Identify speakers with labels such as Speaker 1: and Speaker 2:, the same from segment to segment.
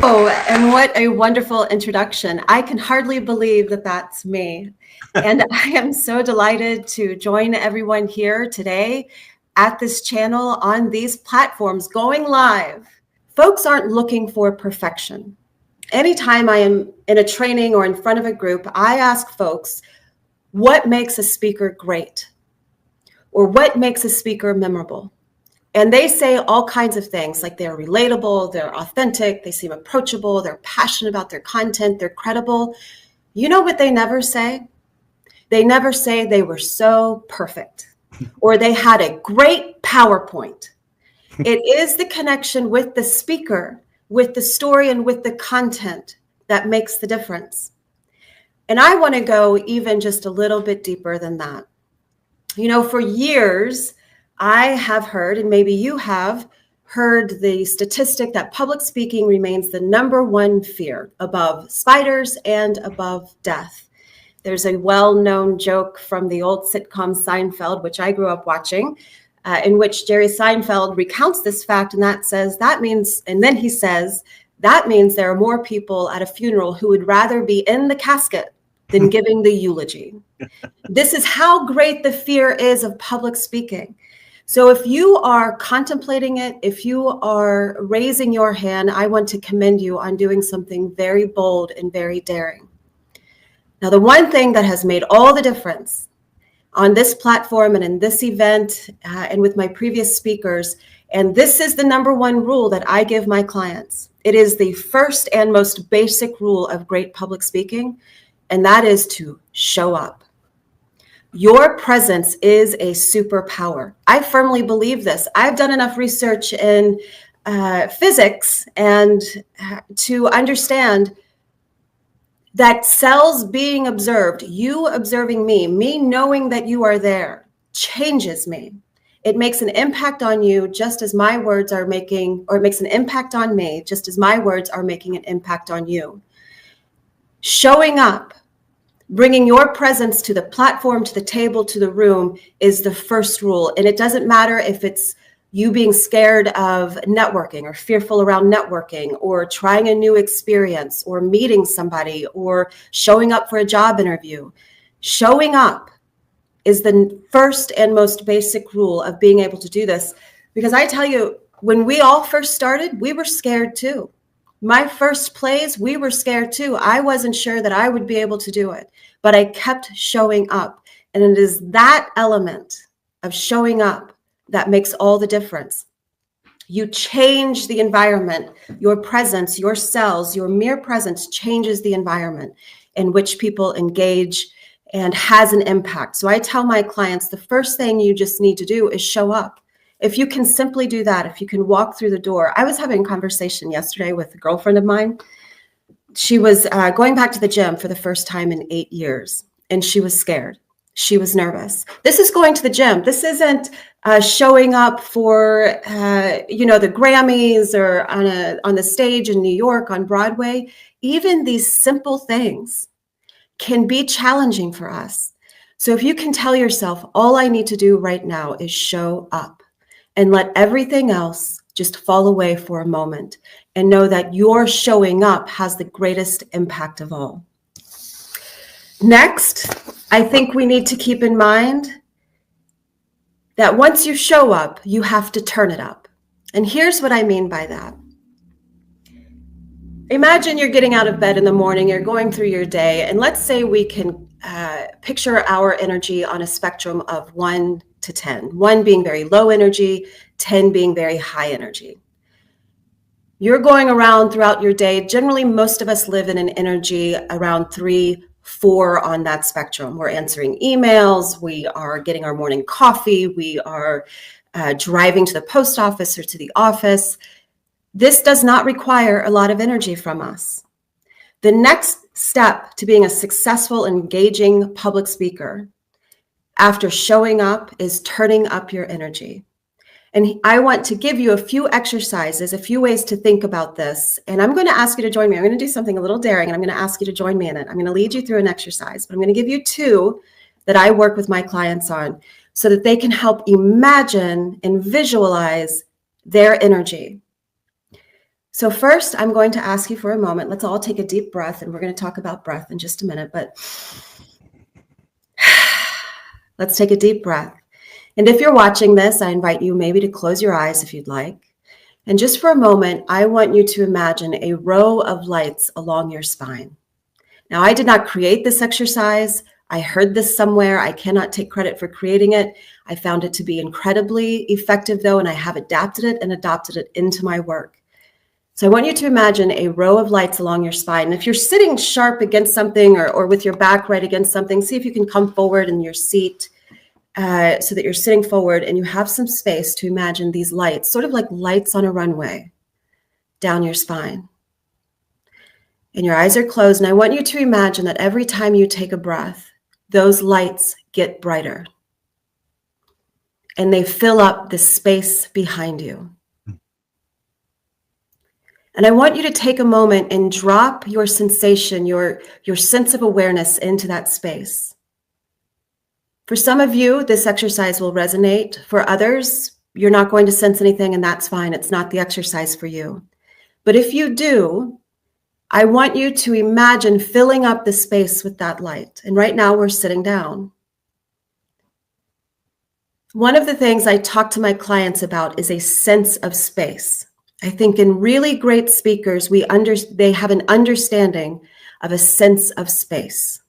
Speaker 1: Oh, and what a wonderful introduction. I can hardly believe that that's me. And I am so delighted to join everyone here today at this channel on these platforms going live. Folks aren't looking for perfection. Anytime I am in a training or in front of a group, I ask folks, what makes a speaker great? Or what makes a speaker memorable? And they say all kinds of things, like they're relatable, they're authentic, they seem approachable, they're passionate about their content, they're credible. You know what they never say? They never say they were so perfect or they had a great PowerPoint. It is the connection with the speaker, with the story, and with the content that makes the difference. And I want to go even just a little bit deeper than that. You know, for years, I have heard, and maybe you have heard, the statistic that public speaking remains the #1 fear above spiders and above death. There's a well-known joke from the old sitcom Seinfeld, which I grew up watching, in which Jerry Seinfeld recounts this fact, and that means there are more people at a funeral who would rather be in the casket than giving the eulogy. This is how great the fear is of public speaking. So if you are contemplating it, if you are raising your hand, I want to commend you on doing something very bold and very daring. Now, the one thing that has made all the difference on this platform and in this event and with my previous speakers, and this is the #1 rule that I give my clients. It is the first and most basic rule of great public speaking, and that is to show up. Your presence is a superpower. I firmly believe this. I've done enough research in physics and to understand that cells being observed, you observing me knowing that you are there, changes me. It makes an impact on you just as my words are making, or it makes an impact on me just as my words are making an impact on you. Showing up, bringing your presence to the platform, to the table, to the room is the first rule. And it doesn't matter if it's you being scared of networking or fearful around networking or trying a new experience or meeting somebody or showing up for a job interview. Showing up is the first and most basic rule of being able to do this. Because I tell you, when we all first started, we were scared too. My first plays, we were scared too. I wasn't sure that I would be able to do it, but I kept showing up. And it is that element of showing up that makes all the difference. You change the environment, your presence, your cells, your mere presence changes the environment in which people engage and has an impact. So I tell my clients, the first thing you just need to do is show up. If you can simply do that, if you can walk through the door. I was having a conversation yesterday with a girlfriend of mine. She was going back to the gym for the first time in 8 years, and she was scared. She was nervous. This is going to the gym. This isn't showing up for, the Grammys or on the stage in New York on Broadway. Even these simple things can be challenging for us. So if you can tell yourself, all I need to do right now is show up, and let everything else just fall away for a moment and know that your showing up has the greatest impact of all. Next, I think we need to keep in mind that once you show up, you have to turn it up. And here's what I mean by that. Imagine you're getting out of bed in the morning, you're going through your day, and let's say we can picture our energy on a spectrum of 1 to 10, 1 being very low energy, 10 being very high energy. You're going around throughout your day. Generally, most of us live in an energy around 3, 4 on that spectrum. We're answering emails, we are getting our morning coffee, we are driving to the post office or to the office. This does not require a lot of energy from us. The next step to being a successful, engaging public speaker after showing up is turning up your energy. And I want to give you a few exercises, a few ways to think about this. And I'm going to ask you to join me. I'm going to do something a little daring, and I'm going to ask you to join me in it. I'm going to lead you through an exercise, but I'm going to give you 2 that I work with my clients on so that they can help imagine and visualize their energy. So first, I'm going to ask you for a moment. Let's all take a deep breath, and we're going to talk about breath in just a minute, but let's take a deep breath. And if you're watching this, I invite you maybe to close your eyes if you'd like. And just for a moment, I want you to imagine a row of lights along your spine. Now, I did not create this exercise. I heard this somewhere. I cannot take credit for creating it. I found it to be incredibly effective, though, and I have adapted it and adopted it into my work. So I want you to imagine a row of lights along your spine. And if you're sitting sharp against something or with your back right against something, see if you can come forward in your seat so that you're sitting forward and you have some space to imagine these lights, sort of like lights on a runway down your spine. And your eyes are closed. And I want you to imagine that every time you take a breath, those lights get brighter and they fill up the space behind you. And I want you to take a moment and drop your sensation, your sense of awareness into that space. For some of you, this exercise will resonate. For others, you're not going to sense anything, and that's fine. It's not the exercise for you. But if you do, I want you to imagine filling up the space with that light. And right now we're sitting down. One of the things I talk to my clients about is a sense of space. I think in really great speakers, they have an understanding of a sense of space.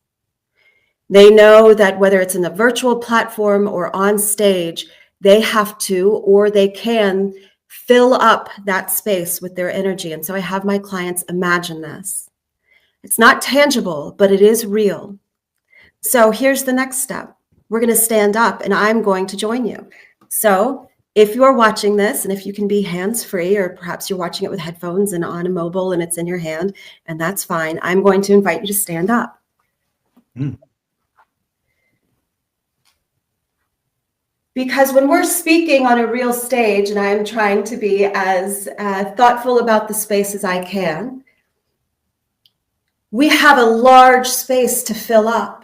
Speaker 1: They know that whether it's in the virtual platform or on stage, they have to, or they can, fill up that space with their energy. And so I have my clients imagine this. It's not tangible, but it is real. So here's the next step. We're going to stand up and I'm going to join you. So if you're watching this and if you can be hands-free, or perhaps you're watching it with headphones and on a mobile and it's in your hand, and that's fine, I'm going to invite you to stand up. Because when we're speaking on a real stage, and I'm trying to be as thoughtful about the space as I can, we have a large space to fill up.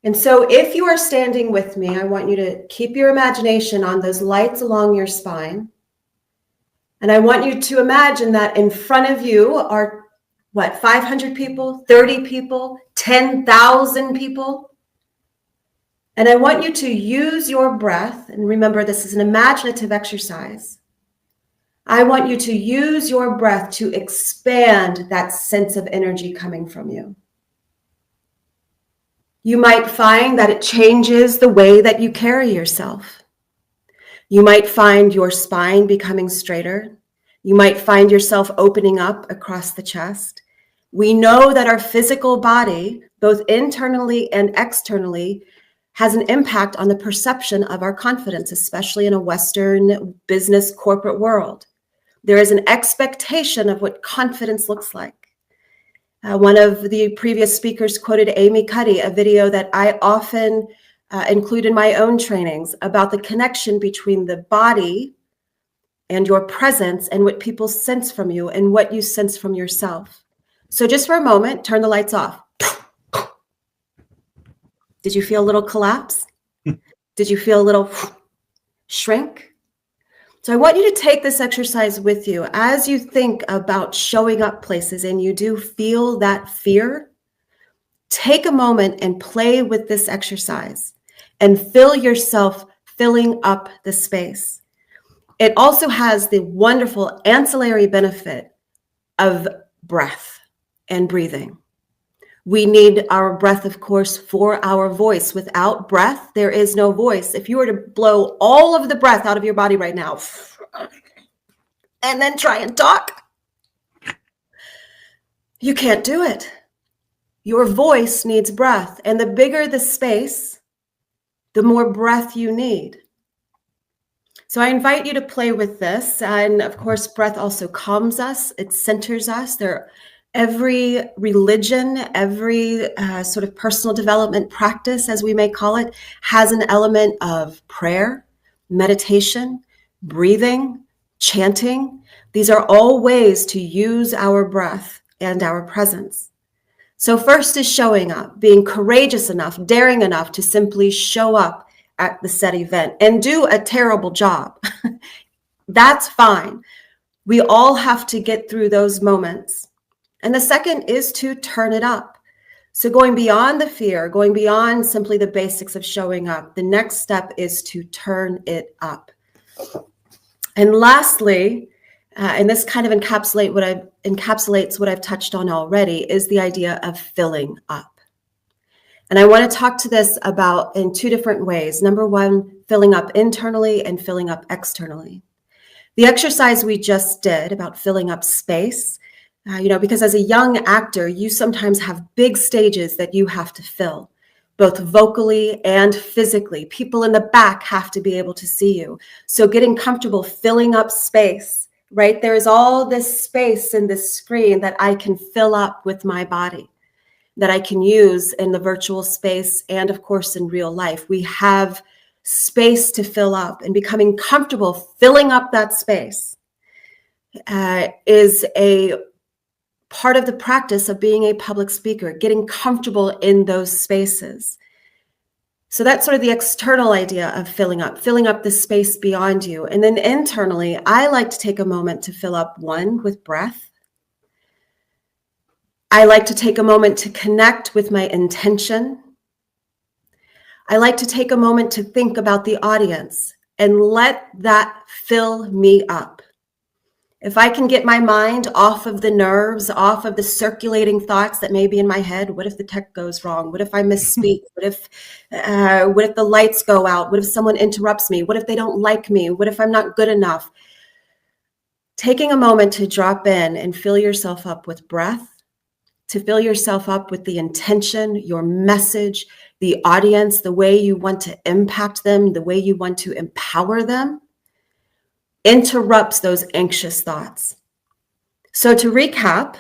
Speaker 1: And so if you are standing with me, I want you to keep your imagination on those lights along your spine. And I want you to imagine that in front of you are, 500 people, 30 people, 10,000 people? And I want you to use your breath, and remember, this is an imaginative exercise. I want you to use your breath to expand that sense of energy coming from you. You might find that it changes the way that you carry yourself. You might find your spine becoming straighter. You might find yourself opening up across the chest. We know that our physical body, both internally and externally, has an impact on the perception of our confidence, especially in a Western business corporate world. There is an expectation of what confidence looks like. One of the previous speakers quoted Amy Cuddy, a video that I often include in my own trainings about the connection between the body and your presence and what people sense from you and what you sense from yourself. So just for a moment, turn the lights off. Did you feel a little collapse? Did you feel a little shrink? So I want you to take this exercise with you as you think about showing up places and you do feel that fear. Take a moment and play with this exercise and feel yourself filling up the space. It also has the wonderful ancillary benefit of breath and breathing. We need our breath, of course, for our voice. Without breath, there is no voice. If you were to blow all of the breath out of your body right now and then try and talk, you can't do it. Your voice needs breath. And the bigger the space, the more breath you need. So I invite you to play with this. And of course, breath also calms us. It centers us. Every religion, every sort of personal development practice, as we may call it, has an element of prayer, meditation, breathing, chanting. These are all ways to use our breath and our presence. So first is showing up, being courageous enough, daring enough to simply show up at the set event and do a terrible job. That's fine. We all have to get through those moments. And the second is to turn it up. So going beyond the fear, going beyond simply the basics of showing up, the next step is to turn it up. And lastly, and this kind of encapsulates what I've touched on already, is the idea of filling up. And I want to talk to this about in two different ways. Number one, filling up internally and filling up externally. The exercise we just did about filling up space, because as a young actor, you sometimes have big stages that you have to fill, both vocally and physically. People in the back have to be able to see you. So getting comfortable filling up space, right? There is all this space in this screen that I can fill up with my body, that I can use in the virtual space and, of course, in real life. We have space to fill up, and becoming comfortable filling up that space is a part of the practice of being a public speaker, getting comfortable in those spaces. So that's sort of the external idea of filling up the space beyond you. And then internally, I like to take a moment to fill up, one, with breath. I like to take a moment to connect with my intention. I like to take a moment to think about the audience and let that fill me up. If I can get my mind off of the nerves, off of the circulating thoughts that may be in my head, what if the tech goes wrong? What if I misspeak? What if the lights go out? What if someone interrupts me? What if they don't like me? What if I'm not good enough? Taking a moment to drop in and fill yourself up with breath, to fill yourself up with the intention, your message, the audience, the way you want to impact them, the way you want to empower them, interrupts those anxious thoughts. So to recap,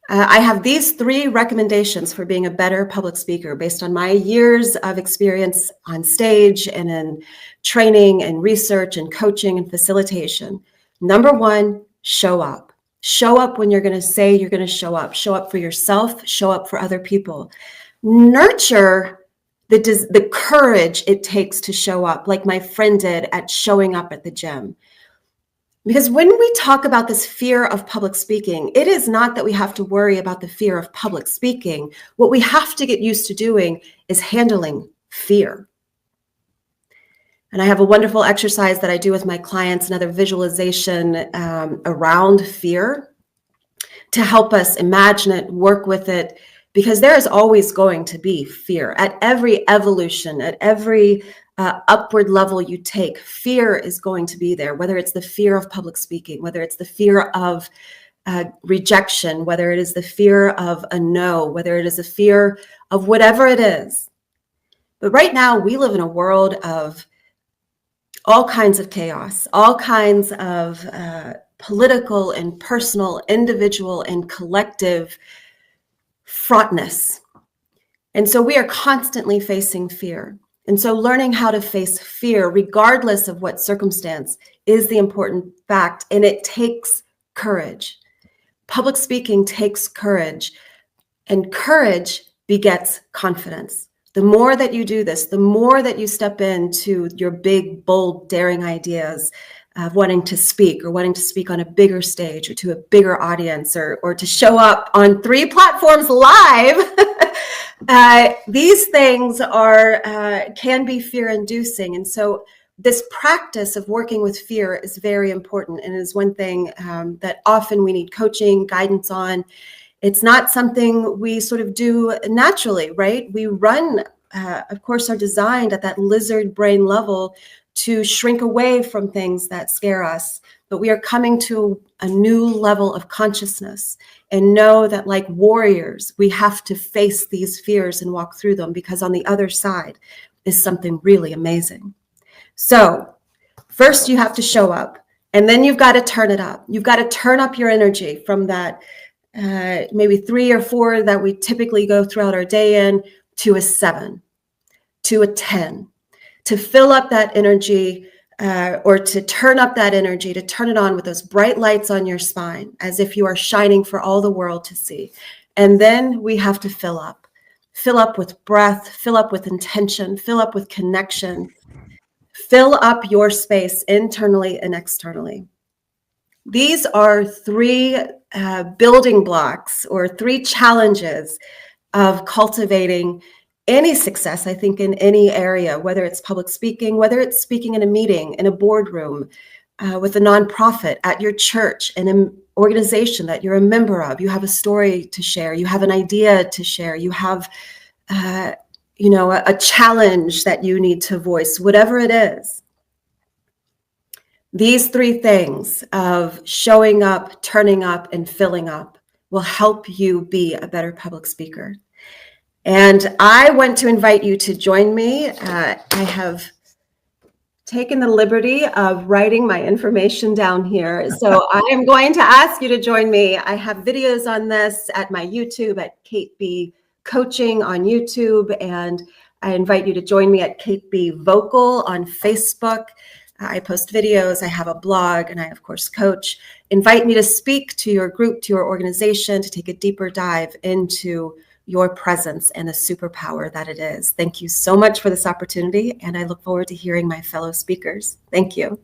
Speaker 1: I have these 3 recommendations for being a better public speaker based on my years of experience on stage and in training and research and coaching and facilitation. Number 1, show up. Show up when you're going to say you're going to show up. Show up for yourself, show up for other people. Nurture the courage it takes to show up, like my friend did at showing up at the gym. Because when we talk about this fear of public speaking, it is not that we have to worry about the fear of public speaking. What we have to get used to doing is handling fear. And I have a wonderful exercise that I do with my clients, another visualization around fear, to help us imagine it, work with it, because there is always going to be fear. At every evolution, at every upward level you take, fear is going to be there, whether it's the fear of public speaking, whether it's the fear of rejection, whether it is the fear of a no, whether it is a fear of whatever it is. But right now, we live in a world of all kinds of chaos, all kinds of political and personal, individual and collective fraughtness. And so we are constantly facing fear. And so learning how to face fear, regardless of what circumstance, is the important fact. And it takes courage. Public speaking takes courage. And courage begets confidence. The more that you do this, the more that you step into your big, bold, daring ideas of wanting to speak on a bigger stage or to a bigger audience or to show up on 3 platforms live, these things can be fear-inducing. And so this practice of working with fear is very important and is one thing that often we need coaching, guidance on. It's not something we sort of do naturally, right? We run, of course, are designed at that lizard brain level to shrink away from things that scare us. But we are coming to a new level of consciousness and know that, like warriors, we have to face these fears and walk through them, because on the other side is something really amazing. So first you have to show up, and then you've got to turn it up. You've got to turn up your energy from that maybe 3 or 4 that we typically go throughout our day in, to a 7, to a 10, to fill up that energy or to turn up that energy, to turn it on with those bright lights on your spine, as if you are shining for all the world to see. And then we have to fill up with breath, fill up with intention, fill up with connection, fill up your space internally and externally. These are three building blocks or three challenges of cultivating any success, I think, in any area, whether it's public speaking, whether it's speaking in a meeting, in a boardroom, with a nonprofit, at your church, in an organization that you're a member of. You have a story to share. You have an idea to share. You have, a challenge that you need to voice, whatever it is. These three things of showing up, turning up, and filling up will help you be a better public speaker. And I want to invite you to join me. I have taken the liberty of writing my information down here. So I am going to ask you to join me. I have videos on this at my YouTube at Kate B Coaching on YouTube. And I invite you to join me at Kate B Vocal on Facebook. I post videos, I have a blog, and I, of course, coach. Invite me to speak to your group, to your organization, to take a deeper dive into your presence and the superpower that it is. Thank you so much for this opportunity, and I look forward to hearing my fellow speakers. Thank you.